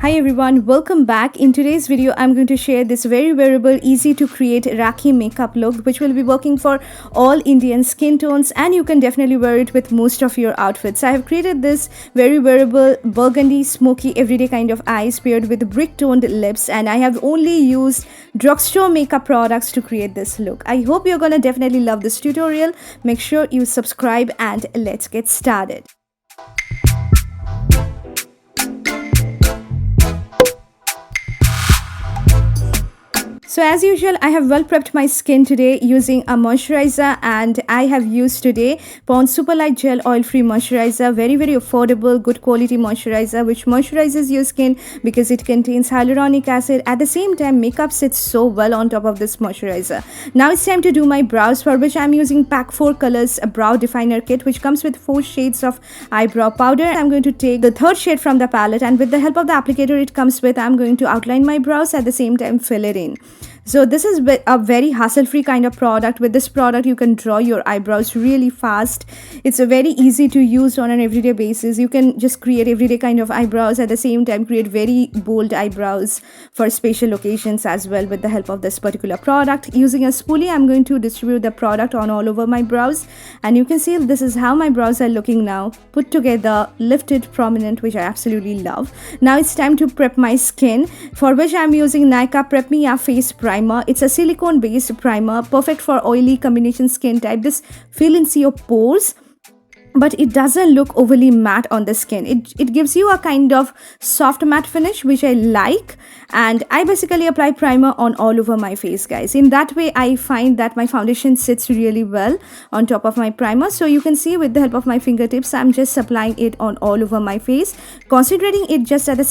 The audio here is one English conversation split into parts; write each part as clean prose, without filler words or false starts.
Hi everyone, welcome back. In today's video, I'm going to share this very wearable, easy to create Rakhi makeup look, which will be working for all Indian skin tones, and you can definitely wear it with most of your outfits. I have created this very wearable burgundy, smoky, everyday kind of eyes paired with brick toned lips, and I have only used drugstore makeup products to create this look. I hope you're gonna definitely love this tutorial. Make sure you subscribe and let's get started. So as usual, I have well prepped my skin today using a moisturizer, and I have used today Pond's SUPERLIGHT Gel Oil Free Moisturizer. Very affordable, good quality moisturizer which moisturizes your skin because it contains hyaluronic acid. At the same time, makeup sits so well on top of this moisturizer. Now it's time to do my brows, for which I'm using Pack 4 Colors Brow Definer Kit, which comes with 4 shades of eyebrow powder. I'm going to take the third shade from the palette, and with the help of the applicator it comes with, I'm going to outline my brows, at the same time fill it in. So this is a very hassle-free kind of product. With this product, you can draw your eyebrows really fast. It's a very easy to use on an everyday basis. You can just create everyday kind of eyebrows, at the same time create very bold eyebrows for special occasions as well with the help of this particular product. Using a spoolie, I'm going to distribute the product on all over my brows, and you can see this is how my brows are looking now. Put together, lifted, prominent, which I absolutely love. Now it's time to prep my skin, for which I'm using NYKAA Prep Me Up Face Primer. It's a silicone based primer, perfect for oily combination skin type. This fill into your pores, but it doesn't look overly matte on the skin. It gives you a kind of soft matte finish, which I like, and I basically apply primer on all over my face, guys. In that way, I find that my foundation sits really well on top of my primer. So you can see with the help of my fingertips, I'm just applying it on all over my face, concentrating it just at the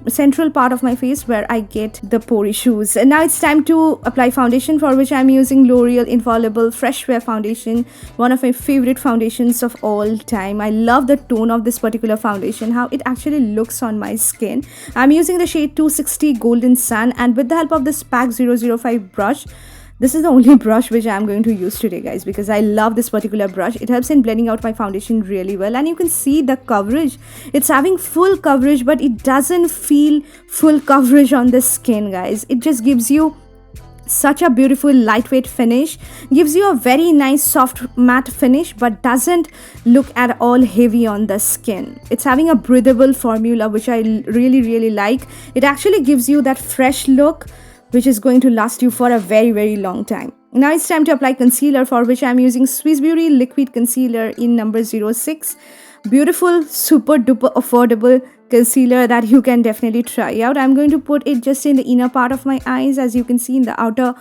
central part of my face where I get the pore issues. And now it's time to apply foundation, for which I'm using L'Oreal Infallible Fresh Wear Foundation, one of my favorite foundations of all time. I love the tone of this particular foundation, how it actually looks on my skin. I'm using the shade 260 Golden Sun, and with the help of this Pack 005 brush, this is the only brush which I'm going to use today, guys, because I love this particular brush. It helps in blending out my foundation really well, and you can see the coverage. It's having full coverage, but it doesn't feel full coverage on the skin, guys. It just gives you such a beautiful lightweight finish, gives you a very nice soft matte finish, but doesn't look at all heavy on the skin. It's having a breathable formula, which I really like. It actually gives you that fresh look which is going to last you for a very long time. Now it's time to apply concealer, for which I'm using Swiss Beauty Liquid Concealer in number 06. Beautiful, super duper affordable concealer that you can definitely try out. I'm going to put it just in the inner part of my eyes, as you can see, in the outer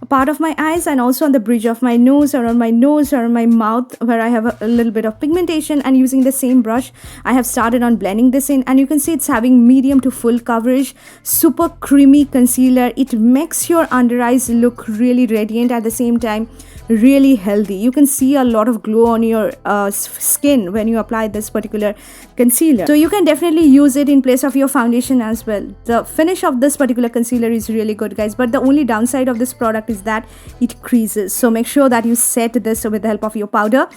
part of my eyes, and also on the bridge of my nose, or on my nose, or on my mouth where I have a little bit of pigmentation. And using the same brush, I have started on blending this in, and you can see it's having medium to full coverage, super creamy concealer. It makes your under eyes look really radiant, at the same time really healthy. You can see a lot of glow on your skin when you apply this particular concealer, so you can definitely use it in place of your foundation as well. The finish of this particular concealer is really good, guys, but the only downside of this product is that it creases. So make sure that you set this with the help of your powder,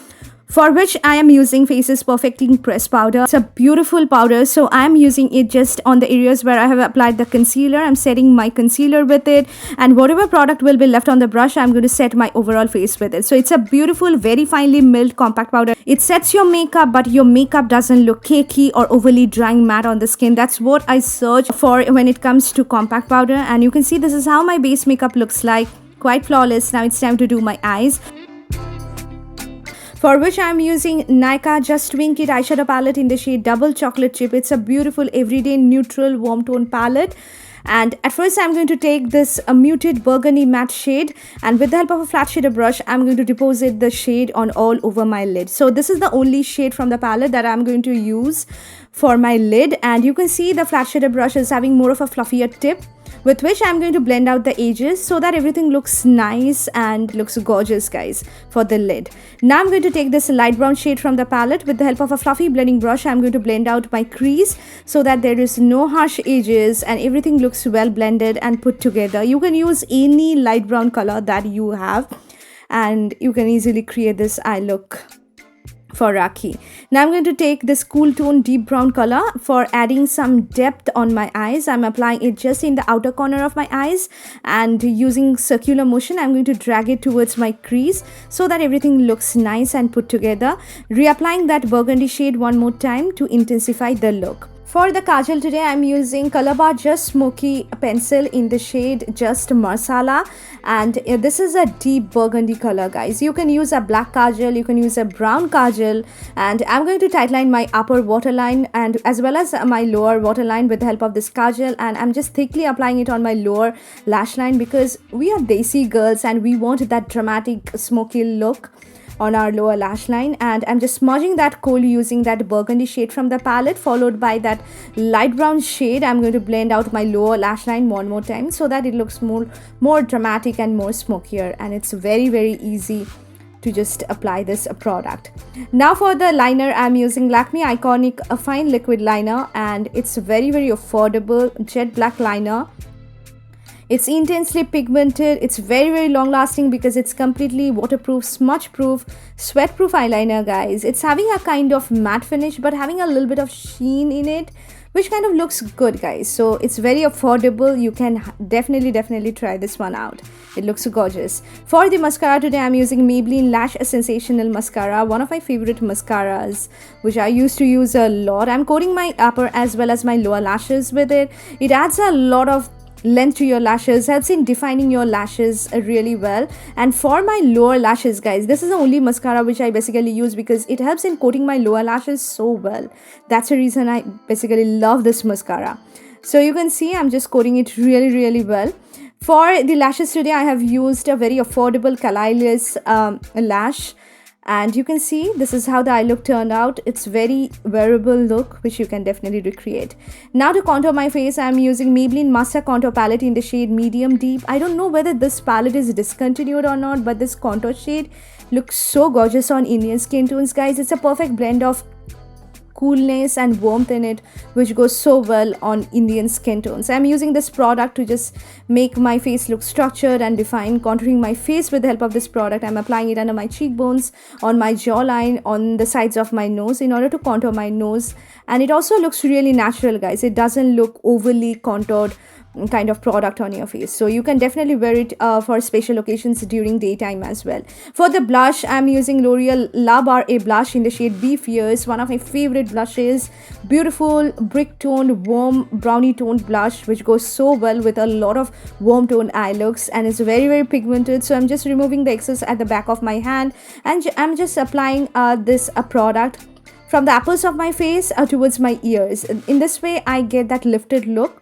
for which I am using Faces Perfecting Press Powder. It's a beautiful powder, so I am using it just on the areas where I have applied the concealer. I'm setting my concealer with it, and whatever product will be left on the brush, I'm going to set my overall face with it. So it's a beautiful, very finely milled compact powder. It sets your makeup, but your makeup doesn't look cakey or overly drying matte on the skin. That's what I search for when it comes to compact powder, and you can see this is how my base makeup looks like. Quite flawless. Now it's time to do my eyes, for which I'm using NYKAA Just Wink It eyeshadow palette in the shade Double Chocolate Chip. It's a beautiful everyday neutral warm tone palette, and at first I'm going to take this muted burgundy matte shade, and with the help of a flat shader brush, I'm going to deposit the shade on all over my lid. So this is the only shade from the palette that I'm going to use for my lid, and you can see the flat shader brush is having more of a fluffier tip, with which I'm going to blend out the edges so that everything looks nice and looks gorgeous, guys, for the lid. Now I'm going to take this light brown shade from the palette. With the help of a fluffy blending brush, I'm going to blend out my crease so that there is no harsh edges and everything looks well blended and put together. You can use any light brown color that you have, and you can easily create this eye look for Rakhi. Now I'm going to take this cool tone deep brown color for adding some depth on my eyes. I'm applying it just in the outer corner of my eyes, and using circular motion I'm going to drag it towards my crease so that everything looks nice and put together. Reapplying that burgundy shade one more time to intensify the look. For the kajal today, I'm using COLORBAR Just Smoky pencil in the shade Just Marsala, and this is a deep burgundy color, guys. You can use a black kajal, you can use a brown kajal, and I'm going to tightline my upper waterline and as well as my lower waterline with the help of this kajal, and I'm just thickly applying it on my lower lash line because we are desi girls and we want that dramatic smoky look on our lower lash line. And I'm just smudging that kohl using that burgundy shade from the palette, followed by that light brown shade. I'm going to blend out my lower lash line one more time so that it looks more dramatic and more smokier, and it's very easy to just apply this product. Now for the liner, I'm using LAKME Iconic a fine liquid liner, and it's very affordable jet black liner. It's intensely pigmented, it's very long lasting because it's completely waterproof, smudge proof, sweat proof eyeliner, guys. It's having a kind of matte finish but having a little bit of sheen in it, which kind of looks good, guys. So it's very affordable. You can definitely try this one out. It looks gorgeous. For the mascara today, I'm using Maybelline Lash Sensational mascara, one of my favorite mascaras which I used to use a lot. I'm coating my upper as well as my lower lashes with it. It adds a lot of length to your lashes, helps in defining your lashes really well. And for my lower lashes, guys, this is the only mascara which I basically use because it helps in coating my lower lashes so well. That's the reason I basically love this mascara. So you can see I'm just coating it really well. For the lashes today, I have used a very affordable Kalailess lash, and you can see this is how the eye look turned out. It's very wearable look which you can definitely recreate. Now to contour my face, I'm using Maybelline Master Contour Palette in the shade Medium Deep. I don't know whether this palette is discontinued or not, but this contour shade looks so gorgeous on Indian skin tones, guys. It's a perfect blend of coolness and warmth in it, which goes so well on Indian skin tones. I'm using this product to just make my face look structured and defined, contouring my face with the help of this product. I'm applying it under my cheekbones, on my jawline, on the sides of my nose in order to contour my nose. And it also looks really natural, guys. It doesn't look overly contoured kind of product on your face, so you can definitely wear it for special occasions during daytime as well. For the blush, I'm using L'Oreal La Bar A blush in the shade Be Fierce, one of my favorite blushes. Beautiful brick toned warm brownie toned blush which goes so well with a lot of warm toned eye looks, and it's very pigmented. So I'm just removing the excess at the back of my hand, and I'm just applying this product from the apples of my face towards my ears. In this way I get that lifted look.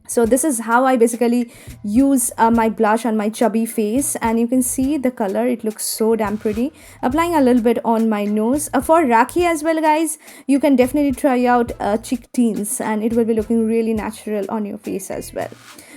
So this is how I basically use my blush on my chubby face, and you can see the color. It looks so damn pretty. Applying a little bit on my nose. For Rakhi as well, guys, you can definitely try out cheek tints, and it will be looking really natural on your face as well.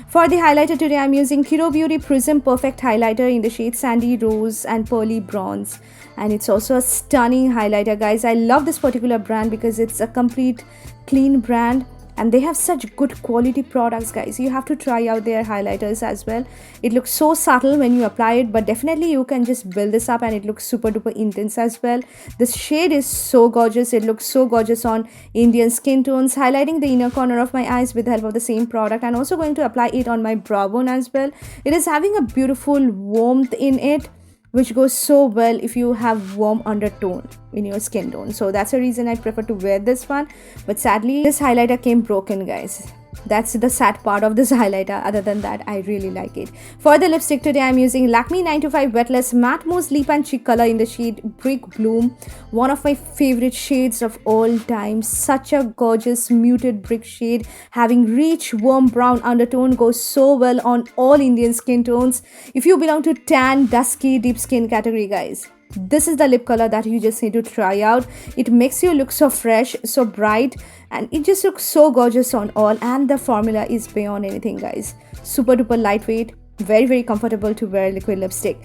For the highlighter today, I'm using KIRO Beauty Prism Perfect Highlighter in the shade Sandy Rose and Pearly Bronze. And it's also a stunning highlighter, guys. I love this particular brand because it's a complete clean brand, and they have such good quality products, guys. You have to try out their highlighters as well. It looks so subtle when you apply it, but definitely you can just build this up and it looks super duper intense as well. This shade is so gorgeous. It looks so gorgeous on Indian skin tones. Highlighting the inner corner of my eyes with the help of the same product, and also going to apply it on my brow bone as well. It is having a beautiful warmth in it, which goes so well if you have warm undertone in your skin tone. So that's the reason I prefer to wear this one. But sadly, this highlighter came broken, guys. That's the sad part of this highlighter. Other than that, I really like it. For the lipstick today, I'm using LAKME 925 Weightless Matte Mousse Lip and Cheek Color in the shade Brick Bloom. One of my favorite shades of all time. Such a gorgeous muted brick shade, having rich warm brown undertone, goes so well on all Indian skin tones. If you belong to tan, dusky, deep skin category, guys, this is the lip color that you just need to try out. It makes you look so fresh, so bright, and it just looks so gorgeous on all. And the formula is beyond anything, guys. Super duper lightweight, very comfortable to wear liquid lipstick.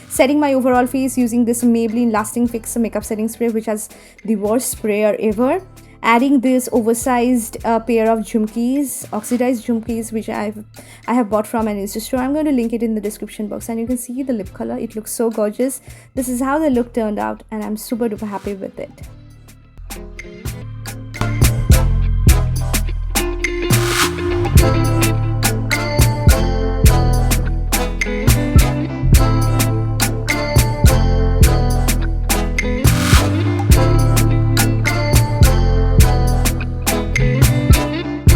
Setting my overall face using this Maybelline Lasting Fix makeup setting spray, which has the worst sprayer ever. adding this oversized pair of jhumkis, oxidized jhumkis, which I have bought from an Insta store. I'm going to link it in the description box, and you can see the lip color. It looks so gorgeous. This is how the look turned out, and I'm super duper happy with it.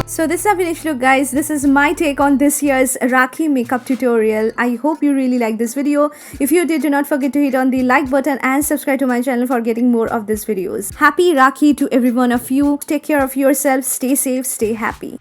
So this is a finished look, guys. This is my take on this year's Rakhi makeup tutorial. I hope you really like this video. If you did, do not forget to hit on the like button and subscribe to my channel for getting more of these videos. Happy Rakhi to every one of you. Take care of yourself. Stay safe. Stay happy.